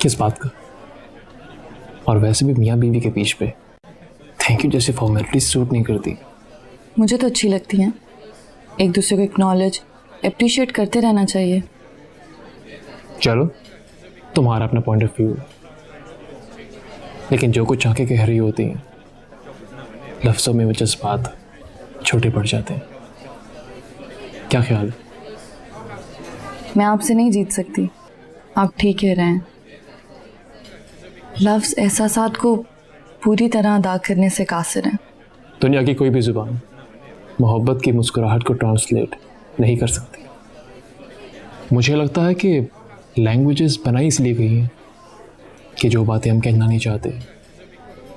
किस बात का? और वैसे भी मियाँ बीवी के बीच पे थैंक यू जैसी फॉर्मेलिटी सूट नहीं करती। मुझे तो अच्छी लगती हैं। एक दूसरे को एक्नॉलेज अप्रिशिएट करते रहना चाहिए। चलो, तुम्हारा अपना पॉइंट ऑफ व्यू है, लेकिन जो कुछ आंखें कह रही होती हैं लफ्ज़ों में वो जज्बात छोटे पड़ जाते हैं। क्या ख्याल है? मैं आपसे नहीं जीत सकती, आप ठीक कह रहे हैं। लफ्ज़ एहसासात को पूरी तरह अदा करने से कासिर हैं। दुनिया की कोई भी जुबान मोहब्बत की मुस्कुराहट को ट्रांसलेट नहीं कर सकती। मुझे लगता है कि लैंग्वेजेस बनाई इसलिए गई हैं कि जो बातें हम कहना नहीं चाहते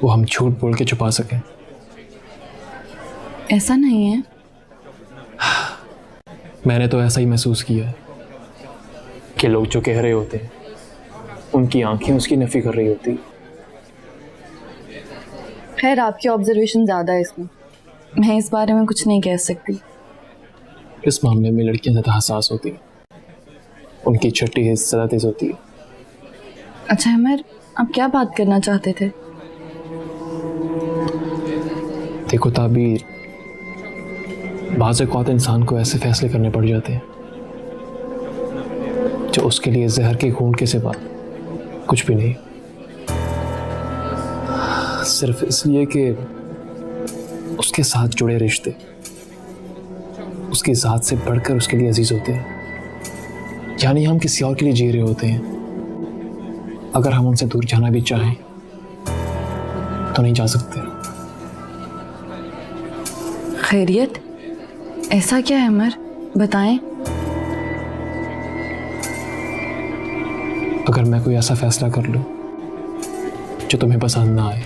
वो हम झूठ बोल के छुपा सकें। ऐसा नहीं है। मैंने तो ऐसा ही महसूस किया है कि लोग जो कह रहे होते हैं उनकी आंखें उसकी नफी कर रही होती। खैर, आपकी ऑब्जर्वेशन ज़्यादा है इसमें, मैं इस बारे में कुछ नहीं कह सकती। इस मामले में लड़कियां ज़्यादा हसास होती हैं, उनकी छठी हिस्स ज़्यादा तेज होती है। अच्छा अमर, आप क्या बात करना चाहते थे? देखो ताबीर, बाज़ औक़ात इंसान को ऐसे फैसले करने पड़ जाते हैं जो उसके लिए जहर के घूंट के सिवा कुछ भी नहीं, सिर्फ इसलिए कि उसके साथ जुड़े रिश्ते उसकी ज़ात से बढ़कर उसके लिए अजीज होते हैं। यानी हम किसी और के लिए जी रहे होते हैं। अगर हम उनसे दूर जाना भी चाहें तो नहीं जा सकते। खैरियत, ऐसा क्या है अमर, बताएं। अगर मैं कोई ऐसा फैसला कर लूं जो तुम्हें पसंद ना आए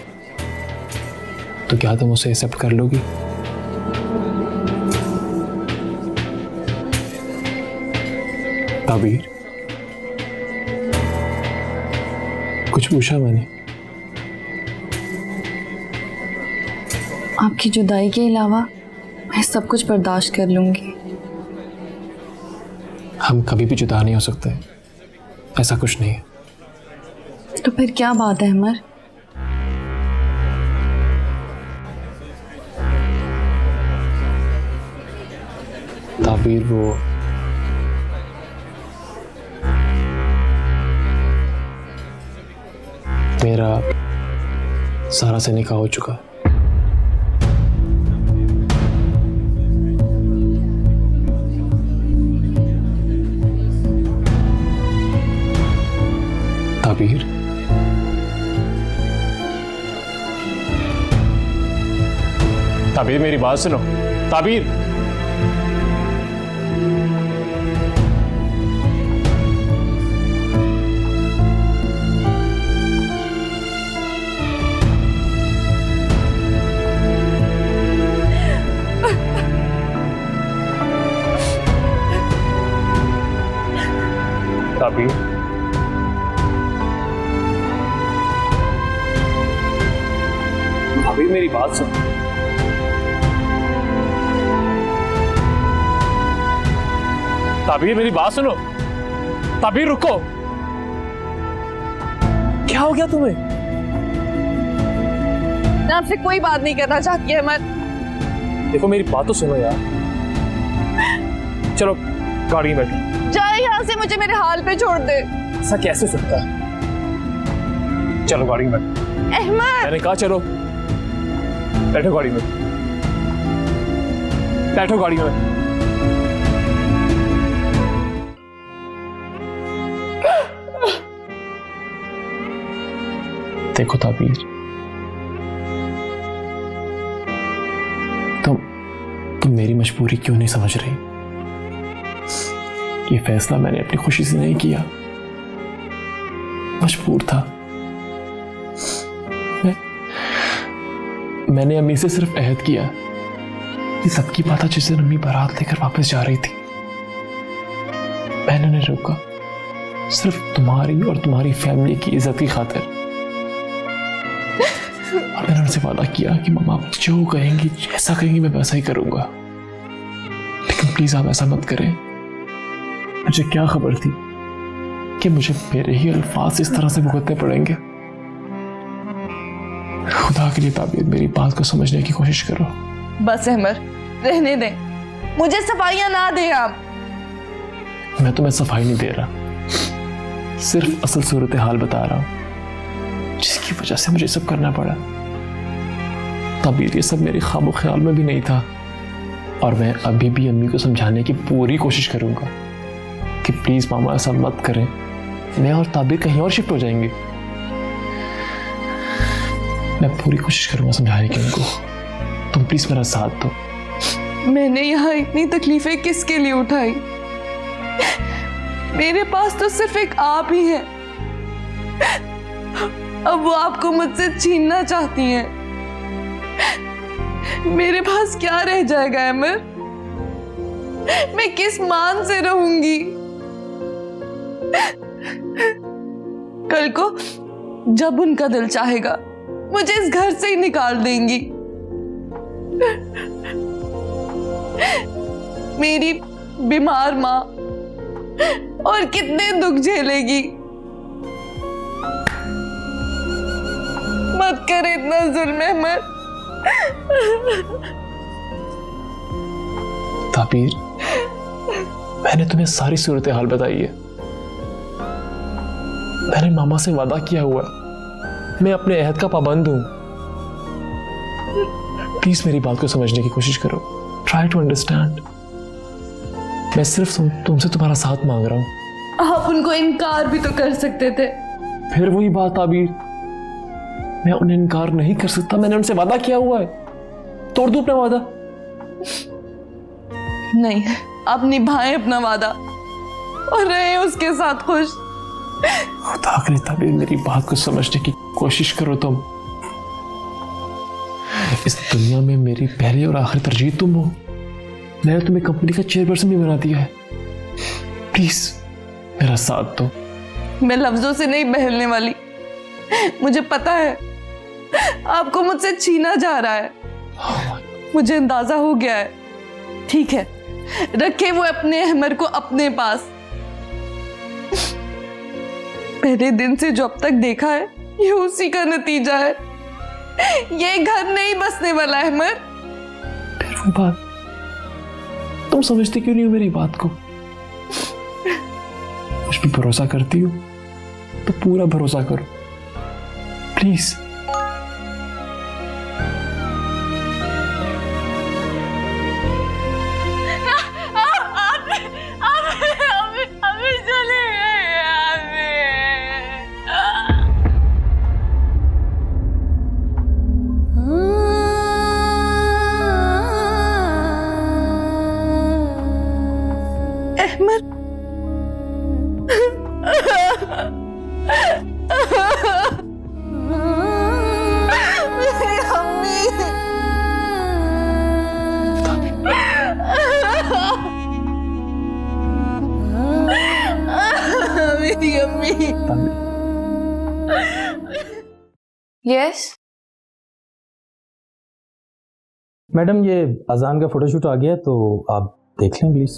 तो क्या तुम उसे एक्सेप्ट कर लोगी? ताबीर, कुछ पूछा मैंने? आपकी जुदाई के अलावा मैं सब कुछ बर्दाश्त कर लूंगी। हम कभी भी जुदा नहीं हो सकते, ऐसा कुछ नहीं है। तो फिर क्या बात है अमर? ताबीर, वो मेरा सारा से निकाह हो चुका। ताबीर, ताबीर मेरी बात सुनो। ताबीर, ताबीर, ताबीर मेरी बात सुन। ताबीर मेरी बात सुनो। ताबीर रुको, क्या हो गया तुम्हें? मैं आपसे कोई बात नहीं करना चाहती है अमर। देखो मेरी बात तो सुनो यार। चलो गाड़ी में बैठो। जाए यहाँ से, मुझे मेरे हाल पे छोड़ दे। ऐसा कैसे सकता है? चलो गाड़ी में बैठो। अहमद, मैंने कहा चलो बैठो गाड़ी में, बैठो गाड़ी में। देखो ताबीर, तुम मेरी मजबूरी क्यों नहीं समझ रही? ये फैसला मैंने अपनी खुशी से नहीं किया, मजबूर था। मैंने अम्मी से सिर्फ अहद किया कि सबकी बात जिस दिन अम्मी बारात लेकर वापस जा रही थी मैंने नहीं रोका, सिर्फ तुम्हारी और तुम्हारी फैमिली की इज्जत की खातिर। और मैंने उनसे वादा किया कि मम्मा जो कहेंगी, जैसा कहेंगी मैं वैसा ही करूंगा। लेकिन प्लीज आप ऐसा मत करें। मुझे क्या खबर थी कि मुझे मेरे ही अल्फाज इस तरह से भुगतने पड़ेंगे। खुदा के लिए ताबीर, मेरी बात को समझने की कोशिश करो। बस अहमद, रहने दें, मुझे सफाइयां ना दें आप। मैं तुम्हें सफाई नहीं दे रहा, सिर्फ असल सूरत हाल बता रहा हूं जिसकी वजह से मुझे सब करना पड़ा। ताबीर, ये सब मेरे ख्वाब ख्याल में भी नहीं था, और मैं अभी भी अम्मी को समझाने की पूरी कोशिश करूंगा कि प्लीज मामा ऐसा मत करें, मैं और ताबीर कहीं और शिफ्ट हो जाएंगे। मैं पूरी कोशिश करूंगा समझाने की उनको, तुम प्लीज मेरा साथ दो। मैंने यहाँ इतनी तकलीफें किसके लिए उठाई? मेरे पास तो सिर्फ एक आप ही हैं। अब वो आपको मुझसे छीनना चाहती हैं। मेरे पास क्या रह जाएगा अमर? मैं किस मान से रहूंगी? कल को जब उनका दिल चाहेगा मुझे इस घर से ही निकाल देंगी। मेरी बीमार माँ और कितने दुख झेलेगी। मत करे इतना जुल्म अहमद। ताबीर, मैंने तुम्हें सारी सूरत हाल बताई है। मैंने मामा से वादा किया हुआ है, मैं अपने अहद का पाबंद हूं। प्लीज मेरी बात को समझने की कोशिश करो, ट्राई टू अंडरस्टैंड। मैं सिर्फ तुमसे तुम्हारा साथ मांग रहा हूं। आप उनको इनकार भी तो कर सकते थे। फिर वही बात ताबीर, मैं उन्हें इनकार नहीं कर सकता, मैंने उनसे वादा किया हुआ है। तोड़ दूं अपना वादा? नहीं, आप निभाएं अपना वादा और रहें उसके साथ खुश। खुदा के लिए ताबीर, मेरी बात को समझने की कोशिश करो। तुम इस दुनिया में मेरी पहली और आखिरी तरजीह तुम हो। मैंने तुम्हें कंपनी का चेयरपर्सन भी बना दिया है। प्लीज मेरा साथ दो। मैं लफ्जों से नहीं बहलने वाली। मुझे पता है आपको मुझसे छीना जा रहा है। मुझे अंदाजा हो गया है। ठीक है, रखे वो अपने अहमद को अपने पास। पहले दिन से जो अब तक देखा है ये उसी का नतीजा है। ये घर नहीं बसने वाला अहमद। फिर वो बात, तुम समझती क्यों नहीं हो मेरी बात को? मुझ पर भरोसा करती हो तो पूरा भरोसा करो प्लीज। यस मैडम, ये अजान का फोटोशूट आ गया तो आप देख लें प्लीज।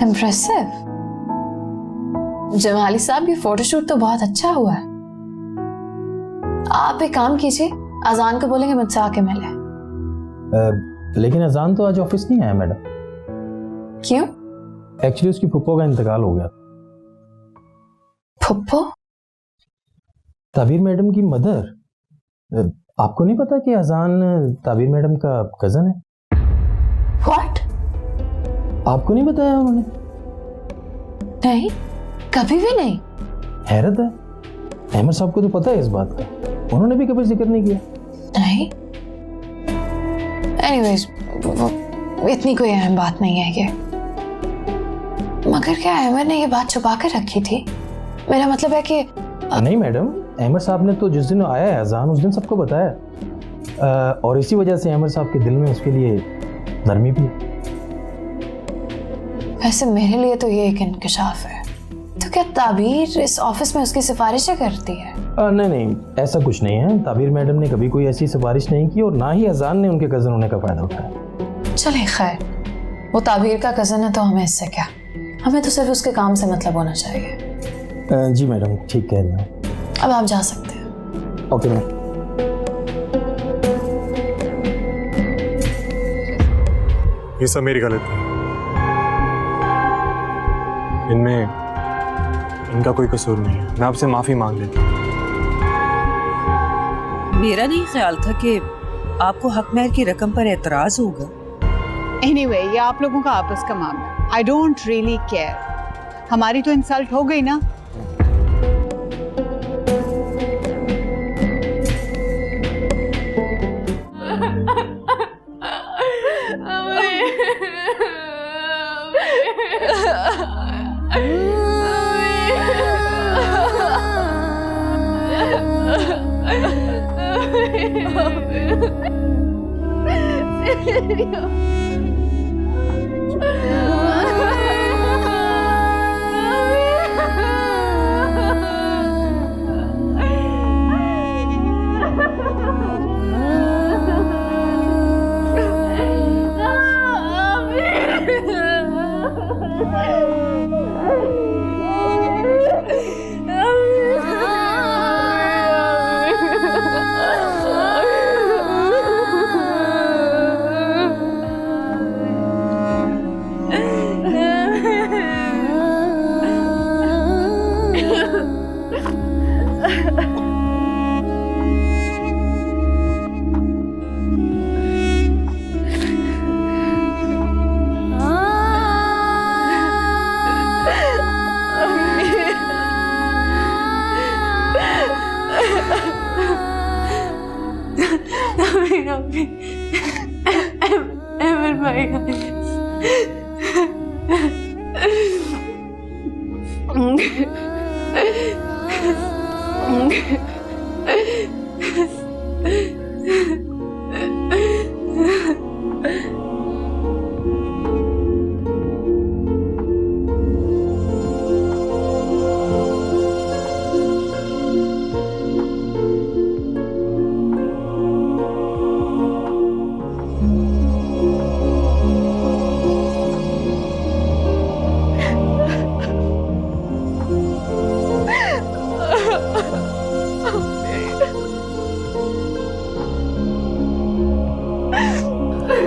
इम्प्रेसिव। जमाली साहब, ये फोटोशूट तो बहुत अच्छा हुआ है। आप एक काम कीजिए, अजान को बोलेंगे मुझसे आके मिले। लेकिन अजान तो आज ऑफिस नहीं आया मैडम। क्यों? एक्चुअली उसकी फुप्पो का इंतकाल हो गया। फुप्पो? ताबीर मैडम की मदर। आपको नहीं पता कि अजान ताबीर मैडम का कजन है? व्हाट? आपको नहीं बताया उन्होंने? नहीं, कभी भी नहीं। हैरत है, अहमद साहब को तो पता है इस बात का, उन्होंने भी कभी जिक्र नहीं किया। नहीं, एनीवेज, इतनी कोई अहम बात नहीं है ये। मगर क्या अहमद ने ये बात छुपा कर रखी थी? मेरा मतलब है कि नहीं मैडम, अहमद साहब ने तो जिस दिन आया है अजान उस दिन सबको बताया, और इसी वजह से अहमद साहब के दिल में उसके लिए नरमी भी है। वैसे मेरे लिए तो ये एक इंकशाफ है, तो क्या ताबीर इस ऑफिस में उसकी सिफारिशें करती है? नहीं नहीं, ऐसा कुछ नहीं है। ताबीर मैडम ने कभी कोई ऐसी सिफारिश नहीं की और ना ही अजान ने उनके कज़न होने का फ़ायदा उठाया। चले खैर, वो ताबीर का कज़न है तो हमें इससे क्या, हमें तो सिर्फ उसके काम से मतलब होना चाहिए। जी मैडम, ठीक कह रही हूँ। अब आप जा सकते हैं। Okay ma'am. ये सब मेरी गलती है, इनमें इनका कोई कसूर नहीं है। मैं आपसे माफी मांग लेता हूँ। मेरा नहीं ख्याल था कि आपको हक महर की रकम पर एतराज होगा। एनीवे, ये आप लोगों का आपस का मामला, आई डोंट रियली केयर। हमारी तो इंसल्ट हो गई ना। अमर भाई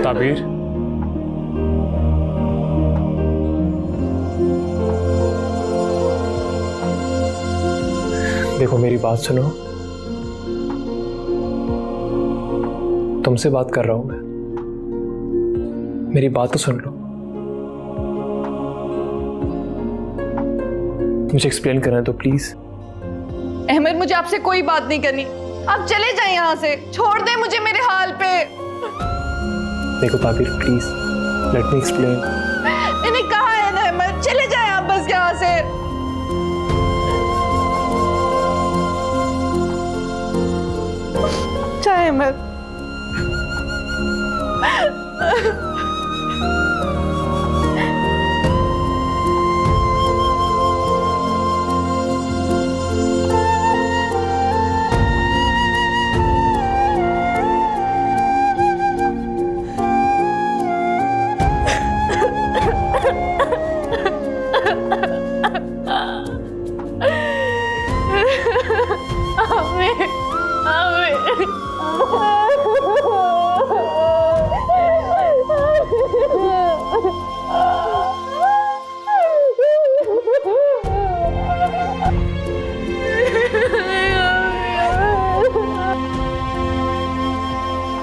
ताबीर, देखो मेरी बात सुनो, तुमसे बात कर रहा हूं मैं, मेरी बात तो सुन लो। मुझे एक्सप्लेन करना है तो प्लीज। अहमद, मुझे आपसे कोई बात नहीं करनी, आप चले जाएं यहाँ से, छोड़ दें मुझे मेरे हाल पे। देखो ताबीर प्लीज, लेट मी एक्सप्लेन। मैंने कहा है ना अहमद, चले जाएं आप बस यहाँ से। चाहे अहमद।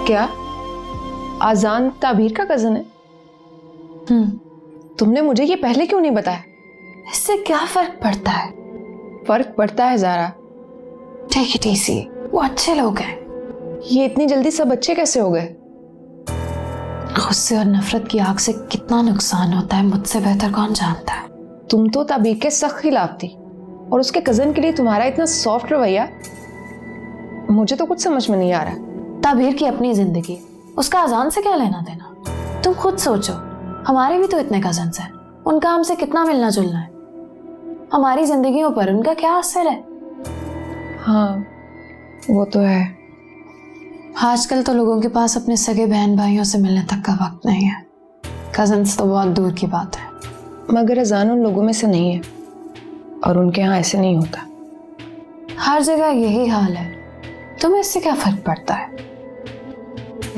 क्या आजान ताबीर का कजन है? तुमने मुझे ये पहले क्यों नहीं बताया? इससे क्या फर्क पड़ता है? फर्क पड़ता है ज़ारा। टेक इट इजी, वो अच्छे लोग हैं। ये इतनी जल्दी सब अच्छे कैसे हो गए? गुस्से और नफरत की आग से कितना नुकसान होता है मुझसे बेहतर कौन जानता है। तुम तो ताबीर के सख्त खिलाफ थी और उसके कजन के लिए तुम्हारा इतना सॉफ्ट रवैया, मुझे तो कुछ समझ में नहीं आ रहा। ताबीर की अपनी जिंदगी, उसका आजान से क्या लेना देना? तुम खुद सोचो, हमारे भी तो इतने कजन्स हैं, उनका हमसे कितना मिलना जुलना है। हमारी जिंदगियों पर उनका क्या असर है? हाँ वो तो है। आजकल तो लोगों के पास अपने सगे बहन भाइयों से मिलने तक का वक्त नहीं है। कजन्स तो बहुत दूर की बात है। मगर अजान उन लोगों में से नहीं है और उनके यहाँ ऐसे नहीं होता। हर जगह यही हाल है, तुम्हें इससे क्या फर्क पड़ता है?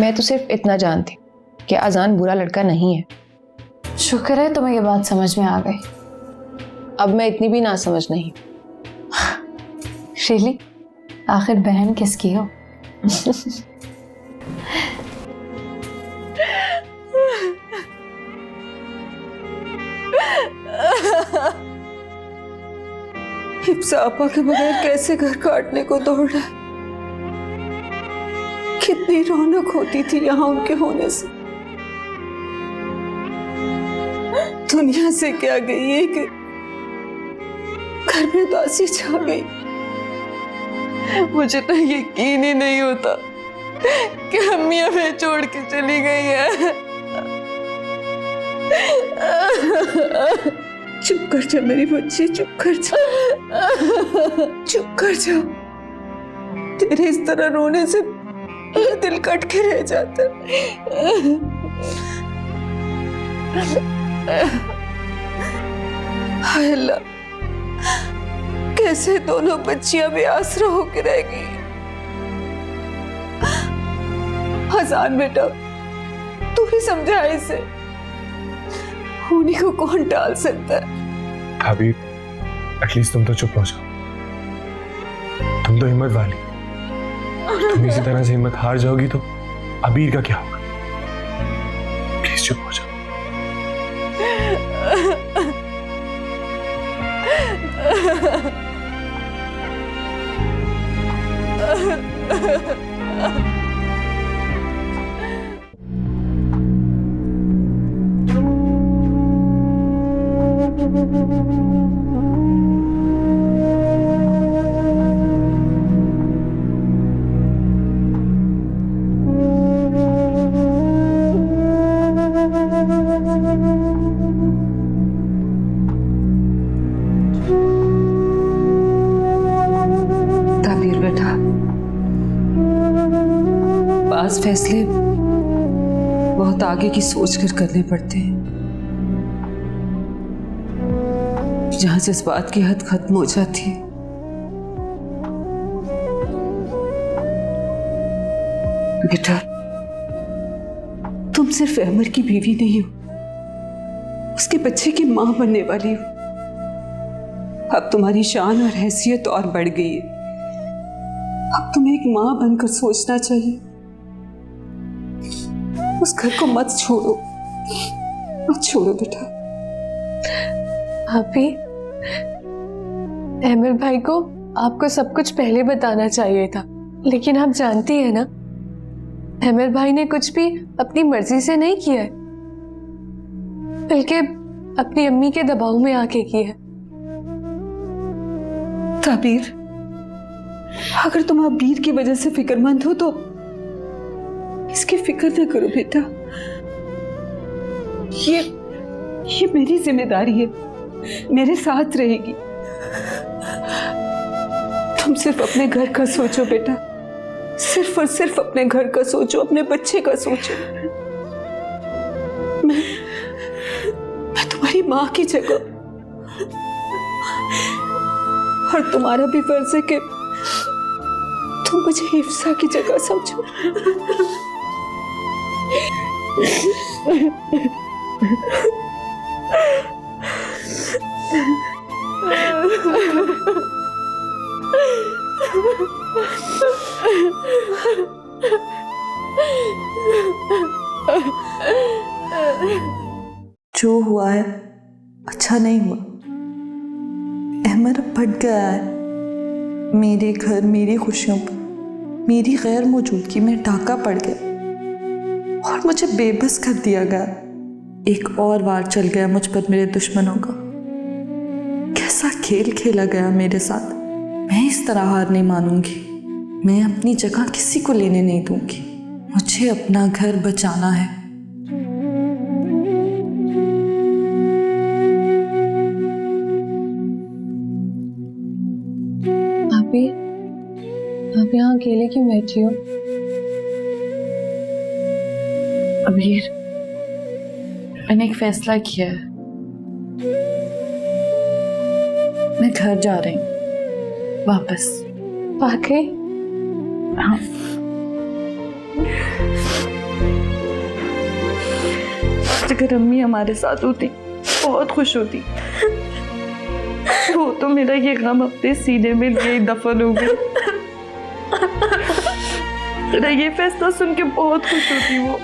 मैं तो सिर्फ इतना जानती कि अजान बुरा लड़का नहीं है। शुक्र है तुम्हें ये बात समझ में आ गई। अब मैं इतनी भी ना समझ नहीं। शीली, आखिर बहन किसकी हो? हिफ्सा आपा के बगैर कैसे घर काटने को दौड़ रहा है। कितनी रौनक होती थी यहाँ उनके होने से। दुनिया से क्या गई है कि घर में उदासी छा गई। मुझे तो यकीन ही नहीं होता कि अम्मी हमें छोड़ के चली गई है। चुप कर जा मेरी बच्ची, चुप कर जा, चुप कर जा। तेरे इस तरह रोने से दिल कट के रह जाता है। हाय अल्लाह, कैसे दोनों बच्चियां बेआसरा होकर रह गई। हसन बेटा, तू ही समझा इसे। होनी को कौन टाल सकता है? भाभी एटलीस्ट तुम तो चुप हो जाओ। तुम तो हिम्मत वाली। तुम इसी तरह से हिम्मत हार जाओगी तो अबीर का क्या होगा? प्लीज चुप हो जाओ। ताबीर बेटा, बास फैसले बहुत आगे की सोच कर करने पड़ते हैं। जहां जज्बात की हद खत्म हो जाती है, बेटा तुम सिर्फ अमर की बीवी नहीं हो, उसके बच्चे की मां बनने वाली हो। अब तुम्हारी शान और हैसियत और बढ़ गई है। अब तुम्हें एक मां बनकर सोचना चाहिए। उस घर को मत छोड़ो, मत छोड़ो बेटा। भाभी, अहमर भाई को आपको सब कुछ पहले बताना चाहिए था, लेकिन आप जानती है ना, अहमर भाई ने कुछ भी अपनी मर्जी से नहीं किया है, बल्कि अपनी अम्मी के दबाव में आके किया है। ताबीर, अगर तुम अबीर की वजह से फिक्रमंद हो तो इसकी फिक्र न करो बेटा। ये मेरी जिम्मेदारी है, मेरे साथ रहेगी। तुम सिर्फ अपने घर का सोचो बेटा, सिर्फ और सिर्फ अपने घर का सोचो, अपने बच्चे का सोचो। मैं तुम्हारी माँ की जगह, और तुम्हारा भी फर्ज है कि तुम मुझे हिफ्सा की जगह समझो। जो हुआ है अच्छा नहीं हुआ। अहमर भटक गया है। मेरे घर, मेरी खुशियों पर मेरी गैर मौजूदगी में डाका पड़ गया और मुझे बेबस कर दिया गया। एक और वार चल गया मुझ पर मेरे दुश्मनों का। कैसा खेल खेला गया मेरे साथ। मैं इस तरह हार नहीं मानूंगी। मैं अपनी जगह किसी को लेने नहीं दूंगी। मुझे अपना घर बचाना है। बैठियो। अबीर, मैंने एक फैसला किया है। मैं घर जा रही हूँ वापस। वाकई? हाँ। अगर अम्मी हमारे साथ होती बहुत खुश होती। वो तो मेरा ये गम अपने सीने में लिए दफन हो गया। मेरा ये फैसला सुन के बहुत खुश होती वो।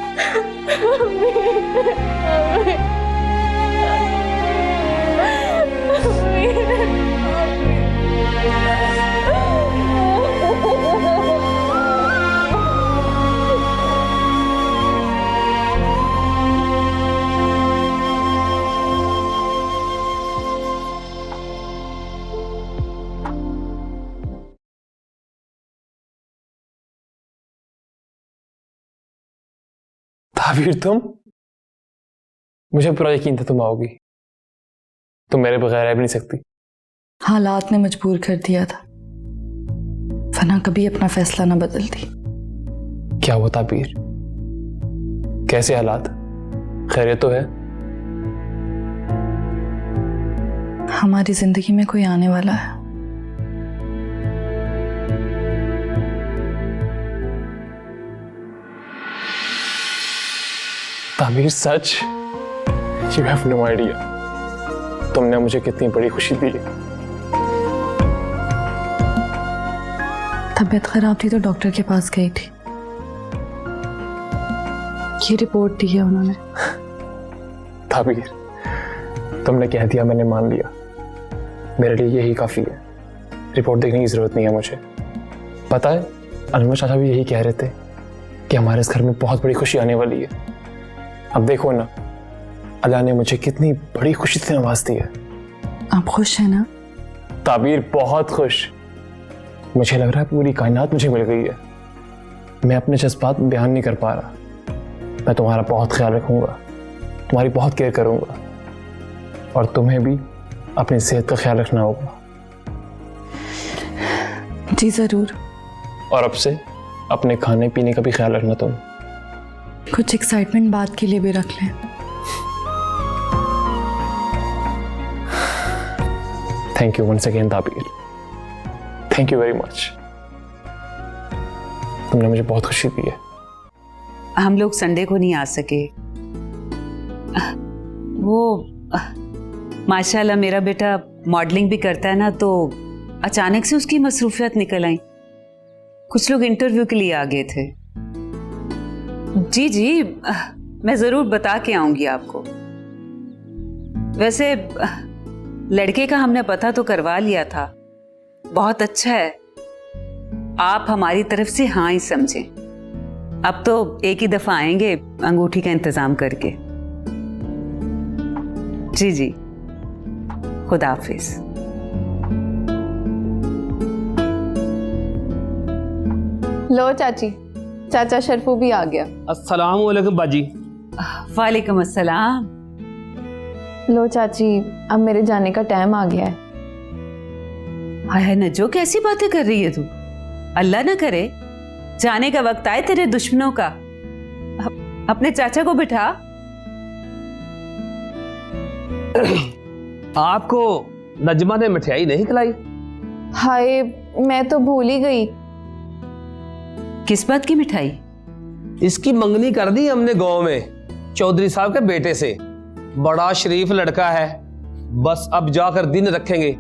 ताबीर, तुम? मुझे पूरा यकीन था तुम आओगी। तुम मेरे बगैर रह भी नहीं सकती। हालात ने मजबूर कर दिया था, वरना कभी अपना फैसला ना बदलती। क्या हुआ ताबीर? कैसे हालात? खैरियत तो है? हमारी जिंदगी में कोई आने वाला है। ताबीर, सच? यू हैव नो आइडिया तुमने मुझे कितनी बड़ी खुशी दी। तबीयत खराब थी तो डॉक्टर के पास गई थी। ये रिपोर्ट दी है उन्होंने। ताबीर, तुमने कह दिया, मैंने मान लिया। मेरे लिए यही काफी है। रिपोर्ट देखने की जरूरत नहीं है मुझे। पता है, अनवर चाचा भी यही कह रहे थे कि हमारे इस घर में बहुत बड़ी खुशी आने वाली है। अब देखो ना, अल्लाह ने मुझे कितनी बड़ी खुशी से नवाज दी है। आप खुश हैं ना? ताबीर, बहुत खुश। मुझे लग रहा है पूरी कायनात मुझे मिल गई है। मैं अपने जज्बात बयान नहीं कर पा रहा। मैं तुम्हारा बहुत ख्याल रखूंगा, तुम्हारी बहुत केयर करूंगा, और तुम्हें भी अपनी सेहत का ख्याल रखना होगा। जी जरूर। और अब से अपने खाने पीने का भी ख्याल रखना तुम। कुछ एक्साइटमेंट बात के लिए भी रख लें। Thank you once again Tabeer, thank you very much. तुमने मुझे बहुत खुशी दी है। हम लोग संडे को नहीं आ सके। वो माशाल्लाह मेरा बेटा मॉडलिंग भी करता है ना, तो अचानक से उसकी मसरूफियत निकल आई। कुछ लोग इंटरव्यू के लिए आ गए थे। जी जी, मैं जरूर बता के आऊंगी आपको। वैसे लड़के का हमने पता तो करवा लिया था। बहुत अच्छा है। आप हमारी तरफ से हाँ ही समझें। अब तो एक ही दफा आएंगे अंगूठी का इंतजाम करके। जी जी, खुदा हाफिज। लो चाची, चाचा शरफू भी आ गया। अस्सलाम वालेकुम बाजी। वालेकुम अस्सलाम। लो चाची, अब मेरे जाने का टाइम आ गया है। हाय हाय नजो, कैसी बातें कर रही है तू? अल्लाह ना करे जाने का वक्त आए तेरे दुश्मनों का। अपने चाचा को बिठा। आपको नजमा ने मिठाई नहीं खिलाई? हाय, मैं तो भूल ही गई। किस बात की मिठाई? इसकी मंगनी कर दी हमने गांव में चौधरी साहब के बेटे से। बड़ा शरीफ लड़का है। बस अब जाकर दिन रखेंगे।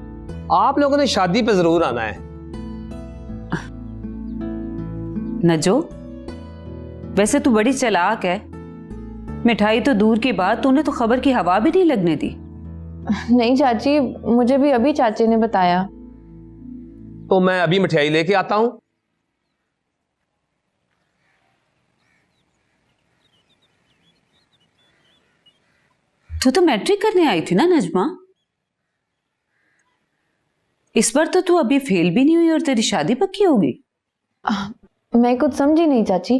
आप लोगों ने शादी पे जरूर आना है। नजो, वैसे तू बड़ी चालाक है। मिठाई तो दूर की बात, तूने तो खबर की हवा भी नहीं लगने दी। नहीं चाची, मुझे भी अभी चाची ने बताया। तो मैं अभी मिठाई लेके आता हूं। तो मैट्रिक करने आई थी ना नजमा? इस बार तो तू अभी फेल भी नहीं हुई और तेरी शादी पक्की होगी। मैं कुछ समझी नहीं चाची।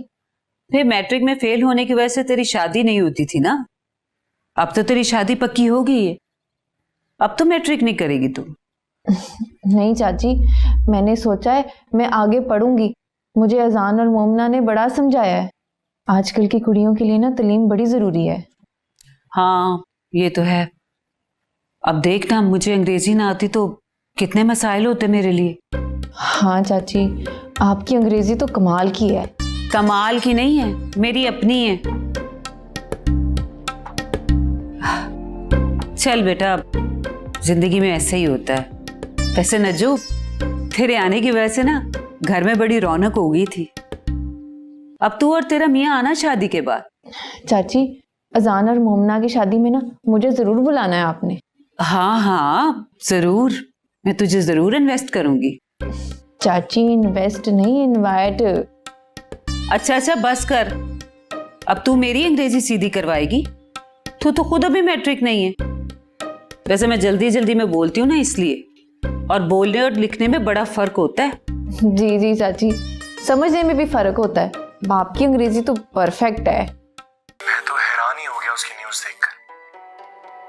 फिर मैट्रिक में फेल होने की वजह से तेरी शादी नहीं होती थी ना। अब तो तेरी शादी पक्की हो गई है। अब तो मैट्रिक नहीं करेगी तू। नहीं चाची, मैंने सोचा है मैं आगे पढ़ूंगी, मुझे अजान और मोमना ने बड़ा समझाया है, आजकल की कुड़ियों के लिए ना तालीम बड़ी ज़रूरी है। हाँ ये तो है। अब देखना, मुझे अंग्रेजी ना आती तो कितने मसाइल होते मेरे लिए। हाँ चाची, आपकी अंग्रेजी तो कमाल की है। कमाल की नहीं है, मेरी अपनी है। चल बेटा, अब जिंदगी में ऐसे ही होता है। वैसे नज्जू, तेरे आने की वजह से ना घर में बड़ी रौनक हो गई थी। अब तू और तेरा मियाँ आना शादी के बाद। चाची, अजान और मोमना की शादी में ना मुझे ज़रूर बुलाना है आपने। हाँ हाँ जरूर, मैं तुझे जरूर इन्वेस्ट करूंगी। चाची इन्वेस्ट नहीं, इनवाइट। अच्छा अच्छा बस कर, अब तू मेरी अंग्रेजी सीधी करवाएगी? तू तो खुद अभी मैट्रिक नहीं है। वैसे मैं जल्दी जल्दी में बोलती हूँ ना इसलिए, और बोलने और लिखने में बड़ा फर्क होता है। जी जी चाची, समझने में भी फर्क होता है। बाप की अंग्रेजी तो परफेक्ट है। मैं तो हैरान ही हो गया उसकी न्यूज़ देखकर।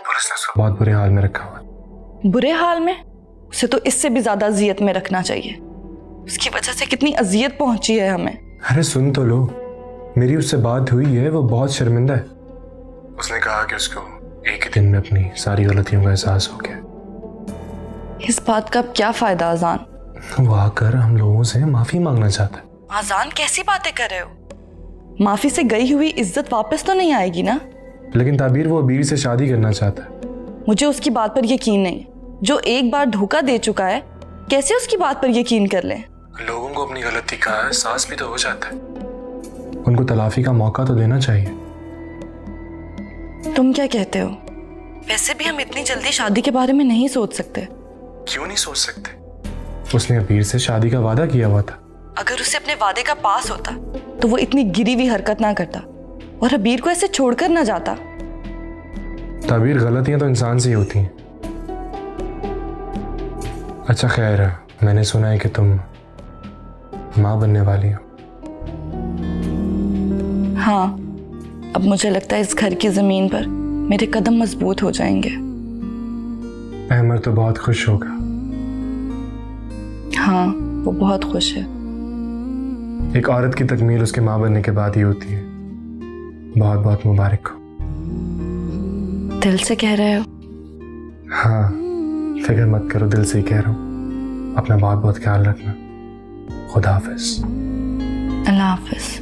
पुलिस ने उसको बहुत बुरे हाल में रखा हुआ। बुरे हाल में? उसे तो इससे भी ज्यादा अजियत में रखना चाहिए। उसकी वजह से कितनी अजियत पहुंची है हमें। अरे सुन तो लो, मेरी उससे बात हुई है, वो बहुत शर्मिंदा है। उसने कहा कि उसको एक ही दिन में अपनी सारी गलतियों का एहसास हो गया। इस बात का अब क्या फायदा अजान? वो आकर हम लोगों से माफी मांगना चाहता है। अजान कैसी बातें कर रहे हो? माफी से गई हुई इज्जत वापस तो नहीं आएगी ना? लेकिन ताबीर वो अबीर से शादी करना चाहता है। मुझे उसकी बात पर यकीन नहीं। जो एक बार धोखा दे चुका है, कैसे उसकी बात पर यकीन कर ले? लोगों को अपनी गलती का एहसास भी तो हो जाता है, उनको तलाफी का मौका तो देना चाहिए। तुम क्या कहते हो? वैसे भी हम इतनी जल्दी शादी के बारे में नहीं सोच सकते। क्यों नहीं सोच सकते? उसने अबीर से शादी का वादा किया हुआ था। अगर उसे अपने वादे का पास होता तो वो इतनी गिरी हुई हरकत ना करता और अबीर को ऐसे छोड़कर ना जाता। ताबीर, गलतियां तो इंसान से ही होती हैं। अच्छा खैर, मैंने सुना है कि तुम माँ बनने वाली हो। हाँ, अब मुझे लगता है इस घर की जमीन पर मेरे कदम मजबूत हो जाएंगे। अहमद तो बहुत खुश होगा। हाँ, वो बहुत खुश है। एक औरत की तकमील उसके माँ बनने के बाद ही होती है। बहुत बहुत मुबारक हो। दिल से कह रहे हो? हाँ, फिक्र मत करो, दिल से ही कह रहा हूँ। अपना बहुत बहुत ख्याल रखना। खुदा हाफिज। अल्लाह हाफिज।